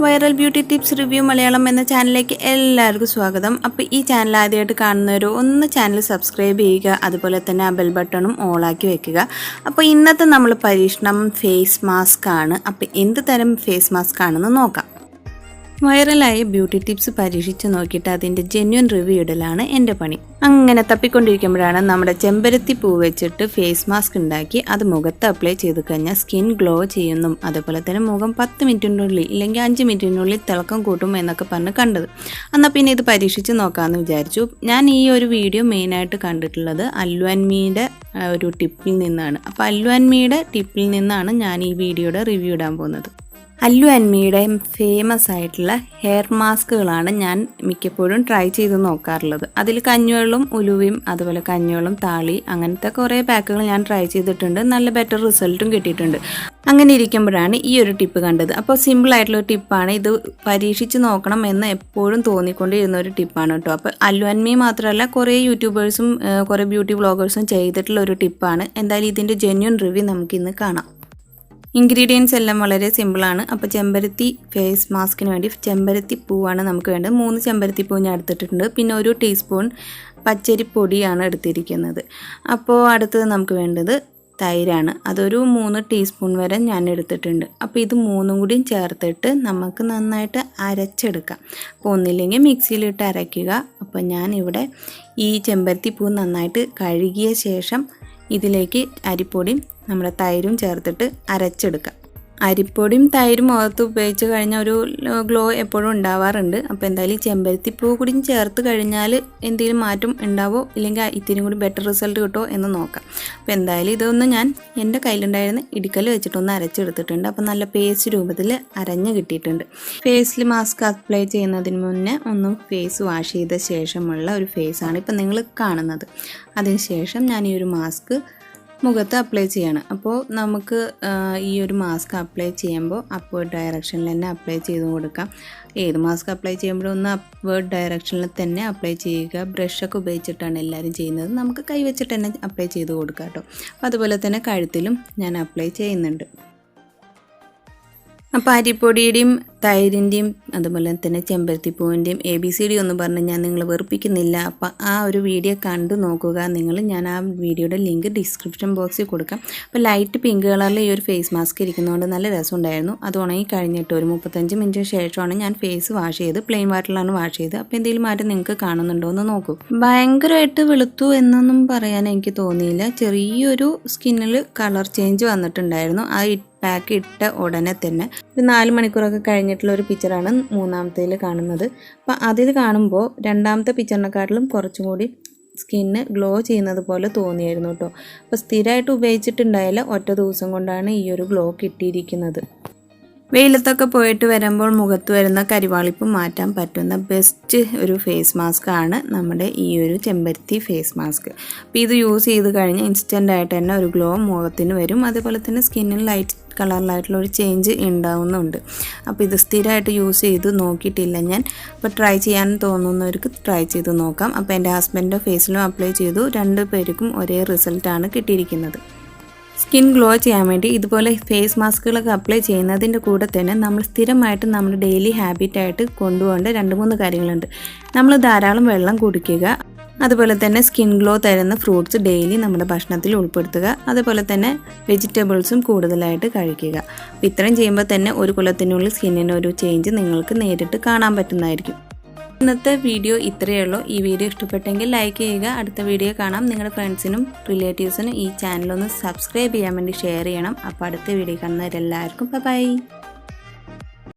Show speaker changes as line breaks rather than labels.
Viral beauty tips review Malayalam എന്ന ചാനലിലേക്ക് എല്ലാവർക്കും സ്വാഗതം. അപ്പോൾ ഈ ചാനൽ ആദ്യമായിട്ട് കാണുന്നവർ ഒന്ന് ചാനൽ സബ്സ്ക്രൈബ് ചെയ്യുക, അതുപോലെ തന്നെ ആ ബെൽ ബട്ടണും ഓളാക്കി വെക്കുക. അപ്പോൾ ഇന്നത്തെ നമ്മൾ പരീക്ഷണം ഫേസ് മാസ്ക് ആണ്. അപ്പോൾ എന്ത് തരം ഫേസ് മാസ്ക് ആണെന്ന് നോക്കാം. വൈറലായ ബ്യൂട്ടി ടിപ്സ് പരീക്ഷിച്ച് നോക്കിയിട്ട് അതിൻ്റെ ജെന്യുവൻ റിവ്യൂ ഇടലാണ് എൻ്റെ പണി. അങ്ങനെ തപ്പിക്കൊണ്ടിരിക്കുമ്പോഴാണ് നമ്മുടെ ചെമ്പരത്തി പൂ വെച്ചിട്ട് ഫേസ് മാസ്ക് ഉണ്ടാക്കി അത് മുഖത്ത് അപ്ലൈ ചെയ്ത് കഴിഞ്ഞാൽ സ്കിൻ ഗ്ലോ ചെയ്യുന്നു, അതുപോലെ തന്നെ മുഖം 10 മിനിറ്റിനുള്ളിൽ ഇല്ലെങ്കിൽ 5 മിനിറ്റിനുള്ളിൽ തിളക്കം കൂട്ടും എന്നൊക്കെ പറഞ്ഞ് കണ്ടത്. എന്നാൽ പിന്നെ ഇത് പരീക്ഷിച്ച് നോക്കാമെന്ന് വിചാരിച്ചു. ഞാൻ ഈ ഒരു വീഡിയോ മെയിനായിട്ട് കണ്ടിട്ടുള്ളത് അല്ലു ആൻഡ് മീയുടെ ഒരു ടിപ്പിൽ നിന്നാണ്. അപ്പോൾ അല്ലു ആൻഡ് മീയുടെ ടിപ്പിൽ നിന്നാണ് ഞാൻ ഈ വീഡിയോയുടെ റിവ്യൂ ഇടാൻ പോകുന്നത്. അല്ലു ആൻഡ് മീയുടെ ഫേമസ് ആയിട്ടുള്ള ഹെയർ മാസ്കുകളാണ് ഞാൻ മിക്കപ്പോഴും ട്രൈ ചെയ്ത് നോക്കാറുള്ളത്. അതിൽ കഞ്ഞിവെള്ളം, ഉലുവയും, അതുപോലെ കഞ്ഞിവെള്ളം, താളി, അങ്ങനത്തെ കുറേ പാക്കുകൾ ഞാൻ ട്രൈ ചെയ്തിട്ടുണ്ട്. നല്ല ബെറ്റർ റിസൾട്ടും കിട്ടിയിട്ടുണ്ട്. അങ്ങനെ ഇരിക്കുമ്പോഴാണ് ഈ ഒരു ടിപ്പ് കണ്ടത്. അപ്പോൾ സിമ്പിൾ ആയിട്ടുള്ള ടിപ്പാണ്, ഇത് പരീക്ഷിച്ച് നോക്കണം എന്ന് എപ്പോഴും തോന്നിക്കൊണ്ടിരുന്ന ഒരു ടിപ്പാണ് കേട്ടോ. അപ്പോൾ അല്ലു ആൻഡ് മീ മാത്രമല്ല കുറേ യൂട്യൂബേഴ്സും കുറേ ബ്യൂട്ടി വ്ളോഗേഴ്സും ചെയ്തിട്ടുള്ള ഒരു ടിപ്പാണ്. എന്തായാലും ഇതിൻ്റെ ജെന്യുവൻ റിവ്യൂ നമുക്കിന്ന് കാണാം. ഇൻഗ്രീഡിയൻസ് എല്ലാം വളരെ സിമ്പിളാണ്. അപ്പോൾ ചെമ്പരത്തി ഫേസ് മാസ്കിന് വേണ്ടി ചെമ്പരത്തി പൂവാണ് നമുക്ക് വേണ്ടത്. 3 ചെമ്പരത്തി പൂ ഞാൻ എടുത്തിട്ടുണ്ട്. പിന്നെ 1 ടീസ്പൂൺ പച്ചരിപ്പൊടിയാണ് എടുത്തിരിക്കുന്നത്. അപ്പോൾ അടുത്തത് നമുക്ക് വേണ്ടത് തൈരാണ്. അതൊരു 3 ടീസ്പൂൺ വരെ ഞാൻ എടുത്തിട്ടുണ്ട്. അപ്പോൾ ഇത് 3 കൂടിയും ചേർത്തിട്ട് നമുക്ക് നന്നായിട്ട് അരച്ചെടുക്കാം. അപ്പോൾ ഒന്നില്ലെങ്കിൽ മിക്സിയിലിട്ട് അരയ്ക്കുക. അപ്പോൾ ഞാനിവിടെ ഈ ചെമ്പരത്തി പൂ നന്നായിട്ട് കഴുകിയ ശേഷം ഇതിലേക്ക് അരിപ്പൊടിയും നമ്മുടെ തൈരും ചേർത്തിട്ട് അരച്ചെടുക്കാം. അരിപ്പൊടിയും തൈരും മുഖത്ത് ഉപയോഗിച്ച് കഴിഞ്ഞാൽ ഒരു ഗ്ലോ എപ്പോഴും ഉണ്ടാവാറുണ്ട്. അപ്പോൾ എന്തായാലും ഈ ചെമ്പരത്തിപ്പൂ കൂടി ചേർത്ത് കഴിഞ്ഞാൽ എന്തെങ്കിലും മാറ്റം ഉണ്ടാവോ ഇല്ലെങ്കിൽ ഇത്തിരി കൂടി ബെറ്റർ റിസൾട്ട് കിട്ടുമോ എന്ന് നോക്കാം. അപ്പോൾ എന്തായാലും ഇതൊന്ന് ഞാൻ എൻ്റെ കയ്യിലുണ്ടായിരുന്ന ഇടിക്കൽ വെച്ചിട്ടൊന്ന് അരച്ചെടുത്തിട്ടുണ്ട്. അപ്പോൾ നല്ല പേസ്റ്റ് രൂപത്തിൽ അരഞ്ഞ് കിട്ടിയിട്ടുണ്ട്. ഫേസിൽ മാസ്ക് അപ്ലൈ ചെയ്യുന്നതിന് മുന്നേ ഒന്ന് ഫേസ് വാഷ് ചെയ്ത ശേഷമുള്ള ഒരു ഫേസാണ് ഇപ്പോൾ നിങ്ങൾ കാണുന്നത്. അതിനുശേഷം ഞാൻ ഈ ഒരു മാസ്ക് മുഖത്ത് അപ്ലൈ ചെയ്യണം. അപ്പോൾ നമുക്ക് ഈ ഒരു മാസ്ക് അപ്ലൈ ചെയ്യുമ്പോൾ അപ്വേർഡ് ഡയറക്ഷനിൽ തന്നെ അപ്ലൈ ചെയ്ത് കൊടുക്കാം. ഏത് മാസ്ക് അപ്ലൈ ചെയ്യുമ്പോഴും ഒന്ന് അപ്വേർഡ് ഡയറക്ഷനിൽ തന്നെ അപ്ലൈ ചെയ്യുക. ബ്രഷൊക്കെ ഉപയോഗിച്ചിട്ടാണ് എല്ലാവരും ചെയ്യുന്നത്. നമുക്ക് കൈ വെച്ചിട്ട് തന്നെ അപ്ലൈ ചെയ്ത് കൊടുക്കാം കേട്ടോ. അപ്പോൾ അതുപോലെ തന്നെ കഴുത്തിലും ഞാൻ അപ്ലൈ ചെയ്യുന്നുണ്ട്. അപ്പോൾ അരിപ്പൊടിയുടെയും തൈരിൻ്റെയും അതുപോലെ തന്നെ ചെമ്പരത്തിപ്പൂവിൻ്റെയും ABCD ഒന്നും പറഞ്ഞ് ഞാൻ നിങ്ങളെ വെറുപ്പിക്കുന്നില്ല. അപ്പോൾ ആ ഒരു വീഡിയോ കണ്ടു നോക്കുക നിങ്ങൾ. ഞാൻ ആ വീഡിയോയുടെ ലിങ്ക് ഡിസ്ക്രിപ്ഷൻ ബോക്സിൽ കൊടുക്കാം. അപ്പോൾ ലൈറ്റ് പിങ്ക് കളറിൽ ഈ ഒരു ഫേസ് മാസ്ക് ഇരിക്കുന്നതുകൊണ്ട് നല്ല രസമുണ്ടായിരുന്നു. അത് ഉണങ്ങി കഴിഞ്ഞിട്ട് ഒരു 35 മിനിറ്റിന് ശേഷമാണ് ഞാൻ ഫേസ് വാഷ് ചെയ്ത് പ്ലെയിൻ വാട്ടറിലാണ് വാഷ് ചെയ്ത്. അപ്പോൾ എന്തെങ്കിലും മാറ്റം നിങ്ങൾക്ക് കാണുന്നുണ്ടോ എന്ന് നോക്കൂ. ഭയങ്കരമായിട്ട് വെളുത്തു എന്നൊന്നും പറയാൻ എനിക്ക് തോന്നിയില്ല. ചെറിയൊരു സ്കിന്നിൽ കളർ ചേഞ്ച് വന്നിട്ടുണ്ടായിരുന്നു. ആ പാക്ക് ഇട്ട ഉടനെ തന്നെ ഒരു 4 മണിക്കൂറൊക്കെ കഴിഞ്ഞിട്ടുള്ള ഒരു പിക്ചറാണ് മൂന്നാമത്തേൽ കാണുന്നത്. അപ്പോൾ അതിൽ കാണുമ്പോൾ രണ്ടാമത്തെ പിക്ചറിനെക്കാട്ടിലും കുറച്ചും കൂടി സ്കിന്ന് ഗ്ലോ ചെയ്യുന്നത് പോലെ തോന്നിയായിരുന്നു കേട്ടോ. അപ്പോൾ സ്ഥിരമായിട്ട് ഉപയോഗിച്ചിട്ടുണ്ടായാലും ഒറ്റ ദിവസം കൊണ്ടാണ് ഈ ഒരു ഗ്ലോ കിട്ടിയിരിക്കുന്നത്. വെയിലത്തൊക്കെ പോയിട്ട് വരുമ്പോൾ മുഖത്ത് വരുന്ന കരിവാളിപ്പ് മാറ്റാൻ പറ്റുന്ന ബെസ്റ്റ് ഒരു ഫേസ് മാസ്ക് ആണ് നമ്മുടെ ഈ ഒരു ചെമ്പരത്തി ഫേസ് മാസ്ക്. അപ്പോൾ ഇത് യൂസ് ചെയ്ത് കഴിഞ്ഞാൽ ഇൻസ്റ്റൻ്റ് ആയിട്ട് തന്നെ ഒരു ഗ്ലോ മുഖത്തിന് വരും. അതുപോലെ തന്നെ സ്കിന്നിൽ ലൈറ്റ് കളറിലായിട്ടുള്ള ഒരു ചേഞ്ച് ഉണ്ടാവുന്നുണ്ട്. അപ്പോൾ ഇത് സ്ഥിരമായിട്ട് യൂസ് ചെയ്ത് നോക്കിയിട്ടില്ല ഞാൻ. അപ്പോൾ ട്രൈ ചെയ്യാൻ തോന്നുന്നവർക്ക് ട്രൈ ചെയ്ത് നോക്കാം. അപ്പോൾ എൻ്റെ ഹസ്ബൻഡിൻ്റെ ഫേസിലും അപ്ലൈ ചെയ്തു. 2 പേർക്കും ഒരേ റിസൾട്ടാണ് കിട്ടിയിരിക്കുന്നത്. സ്കിൻ ഗ്ലോ ചെയ്യാൻ വേണ്ടി ഇതുപോലെ ഫേസ് മാസ്കുകളൊക്കെ അപ്ലൈ ചെയ്യുന്നതിൻ്റെ കൂടെ തന്നെ നമ്മൾ സ്ഥിരമായിട്ട് നമ്മുടെ ഡെയിലി ഹാബിറ്റായിട്ട് കൊണ്ടുപോകേണ്ട 2-3 കാര്യങ്ങളുണ്ട്. നമ്മൾ ധാരാളം വെള്ളം കുടിക്കുക, അതുപോലെ തന്നെ സ്കിൻ ഗ്ലോ തരുന്ന ഫ്രൂട്ട്സ് ഡെയിലി നമ്മുടെ ഭക്ഷണത്തിൽ ഉൾപ്പെടുത്തുക, അതുപോലെ തന്നെ വെജിറ്റബിൾസും കൂടുതലായിട്ട് കഴിക്കുക. അപ്പോൾ ഇത്രയും ചെയ്യുമ്പോൾ തന്നെ ഒരു കൊല്ലത്തിനുള്ളിൽ സ്കിന്നിന് ഒരു ചേഞ്ച് നിങ്ങൾക്ക് നേരിട്ട് കാണാൻ പറ്റുന്നതായിരിക്കും. ഇന്നത്തെ വീഡിയോ ഇത്രയേ ഉള്ളൂ. ഈ വീഡിയോ ഇഷ്ടപ്പെട്ടെങ്കിൽ ലൈക്ക് ചെയ്യുക. അടുത്ത വീഡിയോ കാണാം. നിങ്ങളുടെ ഫ്രണ്ട്സിനും റിലേറ്റീവ്സിനും ഈ ചാനലൊന്ന് സബ്സ്ക്രൈബ് ചെയ്യാൻ വേണ്ടി ഷെയർ ചെയ്യണം. അപ്പോൾ അടുത്ത വീഡിയോ കാണുന്നവരെല്ലാവർക്കും ബൈ.